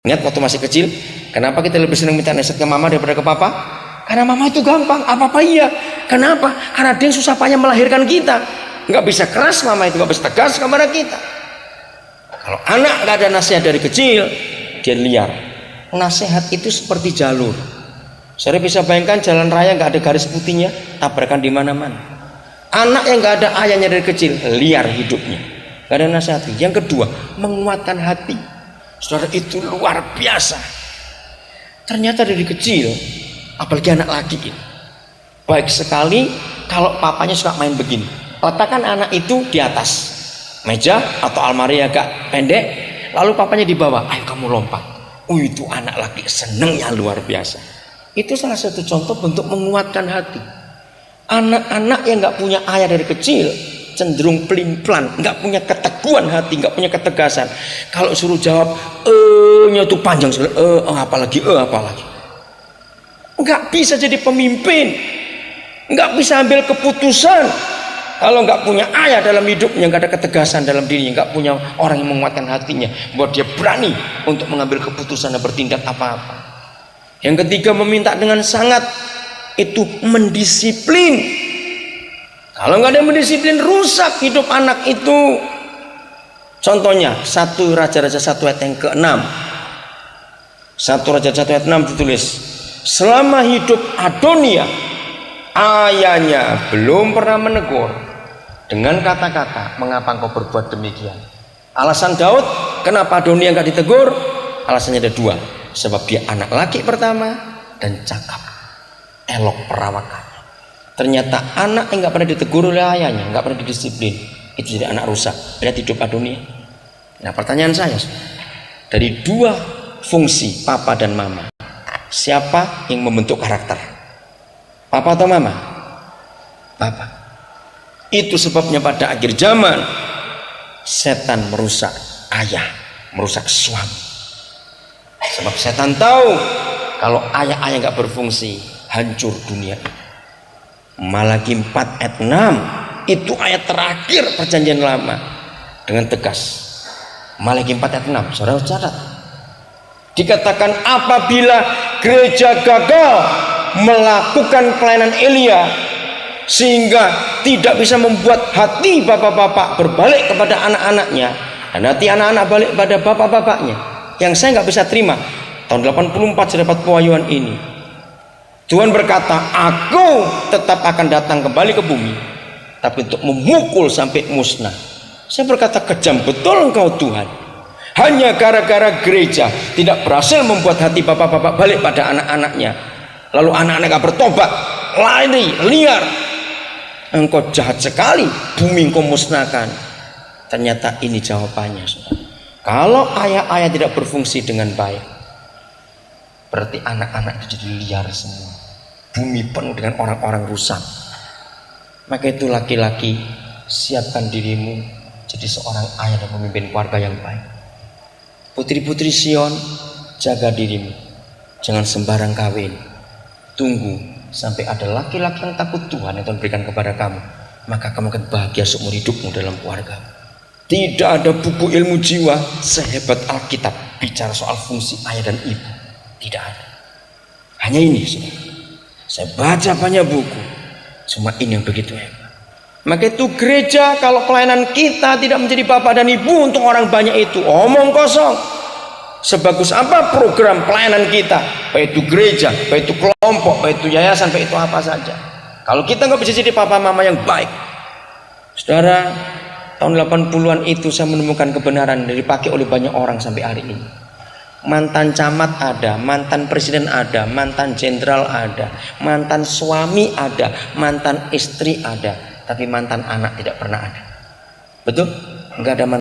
Ingat waktu masih kecil, kenapa kita lebih senang minta nasihat ke mama daripada ke papa? Karena mama itu gampang, apa-apa iya. Kenapa? Karena dia yang susah payah melahirkan kita. Nggak bisa keras mama itu, nggak bisa tegas kepada kita. Kalau anak nggak ada nasihat dari kecil, dia liar. Nasihat itu seperti jalur. Saya bisa bayangkan jalan raya nggak ada garis putihnya, tabrakan di mana-mana. Anak yang nggak ada ayahnya dari kecil, liar hidupnya, nggak ada nasihat. Yang kedua, menguatkan hati. Saudara, itu luar biasa. Ternyata dari kecil, apalagi anak laki ini, baik sekali kalau papanya suka main begini. Letakkan anak itu di atas meja atau almari agak pendek, lalu papanya di bawah, ayo kamu lompat. Itu anak laki senengnya luar biasa. Itu salah satu contoh bentuk menguatkan hati. Anak-anak yang nggak punya ayah dari kecil cenderung pelin-pelan, nggak punya keteguhan hati, nggak punya ketegasan. Kalau suruh jawab nya tuh panjang sekali, apalagi, nggak bisa jadi pemimpin, nggak bisa ambil keputusan. Kalau nggak punya ayah dalam hidupnya, nggak ada ketegasan dalam dirinya, nggak punya orang yang menguatkan hatinya, buat dia berani untuk mengambil keputusan dan bertindak apa-apa. Yang ketiga, meminta dengan sangat, itu mendisiplin. Kalau nggak ada mendisiplin, rusak hidup anak itu. Contohnya 1 Raja-Raja 1 ayat yang ke-6. 1 Raja 1 ayat 6 ditulis, selama hidup Adonia, ayahnya belum pernah menegur dengan kata-kata, mengapa engkau berbuat demikian. Alasan Daud kenapa Adonia nggak ditegur, alasannya ada 2. Sebab dia anak laki pertama dan cakap, elok perawakan. Ternyata anak yang nggak pernah ditegur oleh ayahnya, nggak pernah didisiplin, itu jadi anak rusak. Lihat hidup Adonia. Nah, pertanyaan saya, dari 2 fungsi papa dan mama, siapa yang membentuk karakter? Papa atau mama? Papa. Itu sebabnya pada akhir zaman setan merusak ayah, merusak suami. Sebab setan tahu kalau ayah-ayah nggak berfungsi, hancur dunia ini. Malaki 4 ayat 6 itu ayat terakhir perjanjian lama dengan tegas. Malaki 4 ayat 6, saudara catat. Dikatakan apabila gereja gagal melakukan pelayanan Elia sehingga tidak bisa membuat hati bapak-bapak berbalik kepada anak-anaknya dan hati anak-anak balik pada bapak-bapaknya, yang saya nggak bisa terima. Tahun 84 saya dapat pewahyuan ini. Tuhan berkata, aku tetap akan datang kembali ke bumi, tapi untuk memukul sampai musnah. Saya berkata, kejam betul engkau Tuhan. Hanya gara-gara gereja tidak berhasil membuat hati bapak-bapak balik pada anak-anaknya, lalu anak-anak gak bertobat, lari, liar. Engkau jahat sekali, bumi engkau musnahkan. Ternyata ini jawabannya, saudara. Kalau ayah-ayah tidak berfungsi dengan baik, berarti anak-anak itu jadi liar semua. Bumi penuh dengan orang-orang rusak. Maka itu laki-laki, siapkan dirimu jadi seorang ayah dan pemimpin keluarga yang baik. Putri-putri Sion, jaga dirimu, jangan sembarang kawin. Tunggu sampai ada laki-laki yang takut Tuhan yang Tuhan berikan kepada kamu, maka kamu akan bahagia seumur hidupmu dalam keluarga. Tidak ada buku ilmu jiwa sehebat Alkitab bicara soal fungsi ayah dan ibu. Tidak ada. Hanya ini, saudara. Saya baca banyak buku, cuma ini yang begitu hebat. Maka itu gereja, kalau pelayanan kita tidak menjadi bapak dan ibu untuk orang banyak itu, omong kosong. Sebagus apa program pelayanan kita, baik itu gereja, baik itu kelompok, baik itu yayasan, baik itu apa saja, kalau kita nggak bisa jadi papa mama yang baik. Saudara, tahun 80-an itu saya menemukan kebenaran yang dipakai oleh banyak orang sampai hari ini. Mantan camat ada, mantan presiden ada, mantan jenderal ada, mantan suami ada, mantan istri ada, tapi mantan anak tidak pernah ada. Betul? Enggak ada mantan.